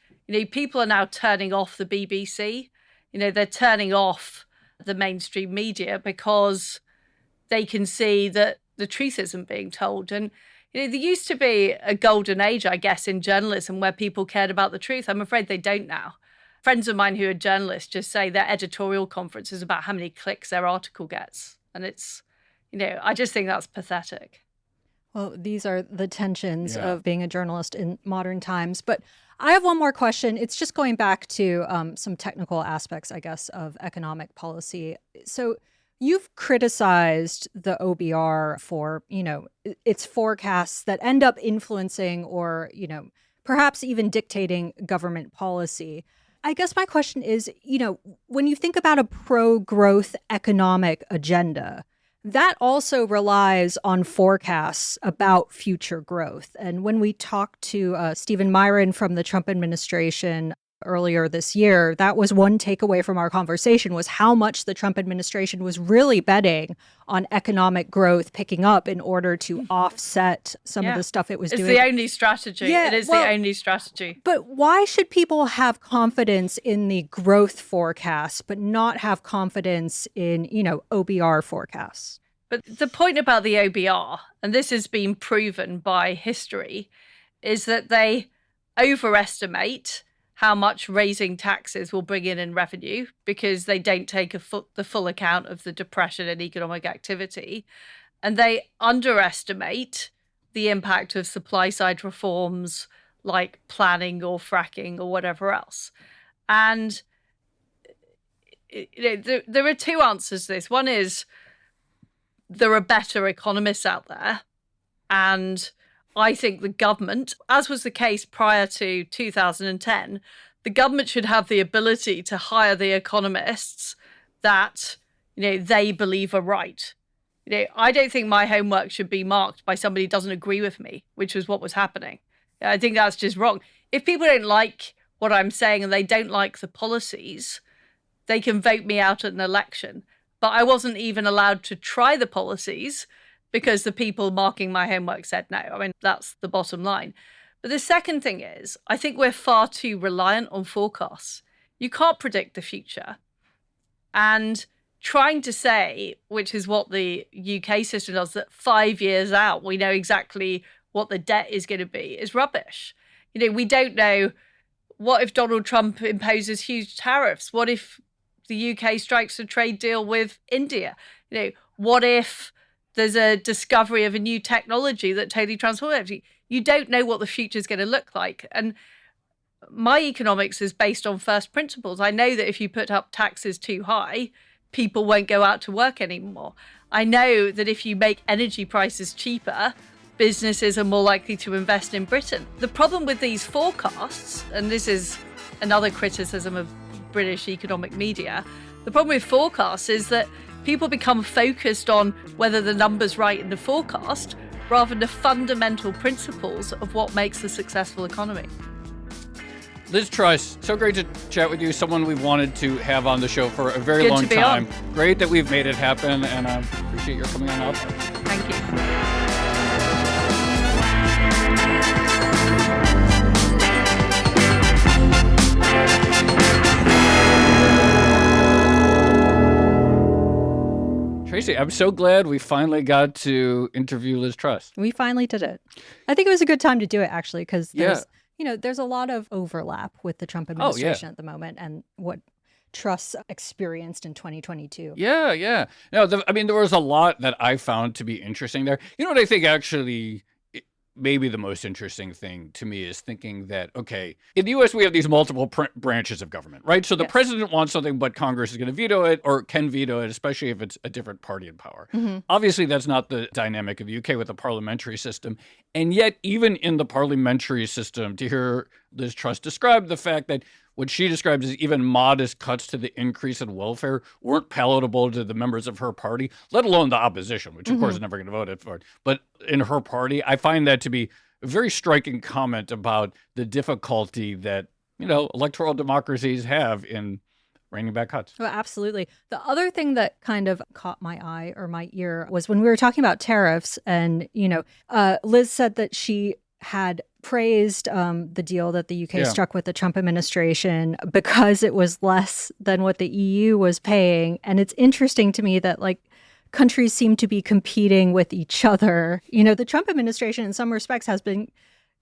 people are now turning off the BBC. They're turning off the mainstream media because they can see that the truth isn't being told. And, there used to be a golden age, I guess, in journalism where people cared about the truth. I'm afraid they don't now. Friends of mine who are journalists just say their editorial conference is about how many clicks their article gets. And it's, I just think that's pathetic. Well, these are the tensions of being a journalist in modern times. But I have one more question. It's just going back to some technical aspects, I guess, of economic policy. So you've criticized the OBR for, its forecasts that end up influencing or, perhaps even dictating government policy. I guess my question is, when you think about a pro-growth economic agenda, that also relies on forecasts about future growth. And when we talked to Stephen Myron from the Trump administration earlier this year, that was one takeaway from our conversation, was how much the Trump administration was really betting on economic growth picking up in order to offset some of the stuff it was doing. It's the only strategy. Yeah, it is the only strategy. But why should people have confidence in the growth forecasts, but not have confidence in, OBR forecasts? But the point about the OBR, and this has been proven by history, is that they overestimate how much raising taxes will bring in revenue because they don't take the full account of the depression in economic activity. And they underestimate the impact of supply side reforms like planning or fracking or whatever else. And there are two answers to this. One is there are better economists out there, and I think the government, as was the case prior to 2010, the government should have the ability to hire the economists that, they believe are right. I don't think my homework should be marked by somebody who doesn't agree with me, which was what was happening. I think that's just wrong. If people don't like what I'm saying and they don't like the policies, they can vote me out at an election. But I wasn't even allowed to try the policies because the people marking my homework said no. I mean, that's the bottom line. But the second thing is, I think we're far too reliant on forecasts. You can't predict the future. And trying to say, which is what the UK system does, that 5 years out, we know exactly what the debt is going to be, is rubbish. We don't know, what if Donald Trump imposes huge tariffs? What if the UK strikes a trade deal with India? What if there's a discovery of a new technology that totally transforms everything? You don't know what the future is going to look like. And my economics is based on first principles. I know that if you put up taxes too high, people won't go out to work anymore. I know that if you make energy prices cheaper, businesses are more likely to invest in Britain. The problem with these forecasts, and this is another criticism of British economic media, the problem with forecasts is that people become focused on whether the number's right in the forecast rather than the fundamental principles of what makes a successful economy. Liz Truss, so great to chat with you, someone we've wanted to have on the show for a very long time. Great that we've made it happen, and I appreciate your coming on out. Thank you. Tracy, I'm so glad we finally got to interview Liz Truss. We finally did it. I think it was a good time to do it, actually, because there's a lot of overlap with the Trump administration at the moment and what Truss experienced in 2022. Yeah. No, there was a lot that I found to be interesting there. You know what I think actually maybe the most interesting thing to me is thinking that, okay, in the U.S. we have these multiple branches of government, right? So the president wants something, but Congress is going to veto it or can veto it, especially if it's a different party in power. Mm-hmm. Obviously, that's not the dynamic of the UK with the parliamentary system. And yet, even in the parliamentary system, to hear Liz Truss describe the fact that what she describes as even modest cuts to the increase in welfare weren't palatable to the members of her party, let alone the opposition, which of course is never going to vote for it. But in her party, I find that to be a very striking comment about the difficulty that, electoral democracies have in reining back cuts. Oh, absolutely. The other thing that kind of caught my eye or my ear was when we were talking about tariffs and, Liz said that she had praised the deal that the UK struck with the Trump administration because it was less than what the EU was paying. And it's interesting to me that countries seem to be competing with each other. The Trump administration in some respects has been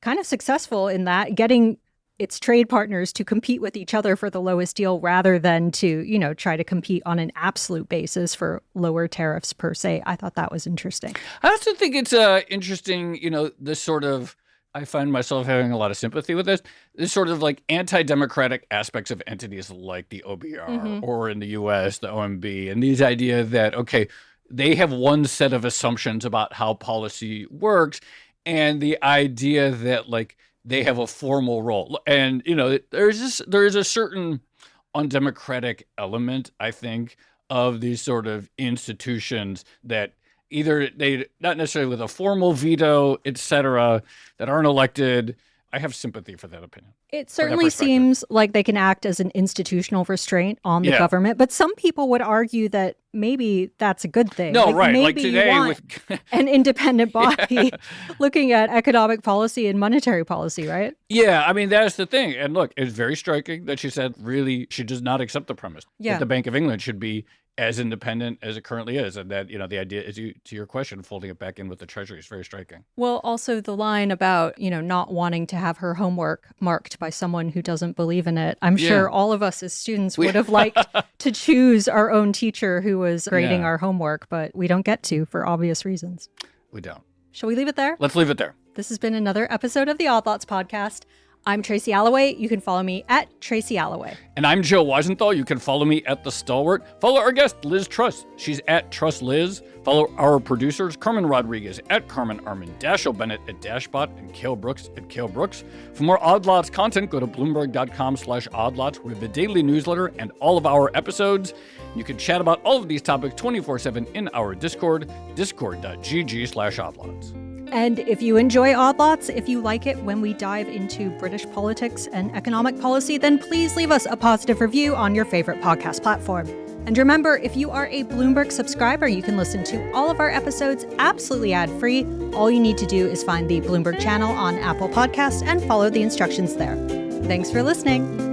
kind of successful in that, getting its trade partners to compete with each other for the lowest deal rather than to, try to compete on an absolute basis for lower tariffs per se. I thought that was interesting. I also think it's interesting, this sort of, I find myself having a lot of sympathy with this sort of anti-democratic aspects of entities like the OBR or in the US, the OMB, and these idea that, okay, they have one set of assumptions about how policy works and the idea that they have a formal role. And, there is a certain undemocratic element, I think, of these sort of institutions that either they not necessarily with a formal veto, et cetera, that aren't elected. I have sympathy for that opinion. It certainly seems like they can act as an institutional restraint on the government, but some people would argue that maybe that's a good thing. No, right. Maybe today, you want an independent body looking at economic policy and monetary policy, right? Yeah, that's the thing. And look, it's very striking that she said really she does not accept the premise that the Bank of England should be as independent as it currently is. And that, the idea is, to your question, folding it back in with the Treasury is very striking. Well, also the line about, not wanting to have her homework marked by someone who doesn't believe in it. I'm sure all of us as students would have liked to choose our own teacher who was grading our homework, but we don't get to for obvious reasons. We don't. Shall we leave it there? Let's leave it there. This has been another episode of the Odd Lots podcast. I'm Tracy Alloway. You can follow me at Tracy Alloway. And I'm Joe Weisenthal. You can follow me at The Stalwart. Follow our guest, Liz Truss. She's at TrussLiz. Follow our producers, Carmen Rodriguez at Carmen Armin, Dashiell Bennett at Dashbot, and Cale Brooks at Cale Brooks. For more Odd Lots content, go to Bloomberg.com/oddlots. We have the daily newsletter and all of our episodes. You can chat about all of these topics 24/7 in our Discord, discord.gg/oddlots. And if you enjoy Odd Lots, if you like it when we dive into British politics and economic policy, then please leave us a positive review on your favorite podcast platform. And remember, if you are a Bloomberg subscriber, you can listen to all of our episodes absolutely ad-free. All you need to do is find the Bloomberg channel on Apple Podcasts and follow the instructions there. Thanks for listening.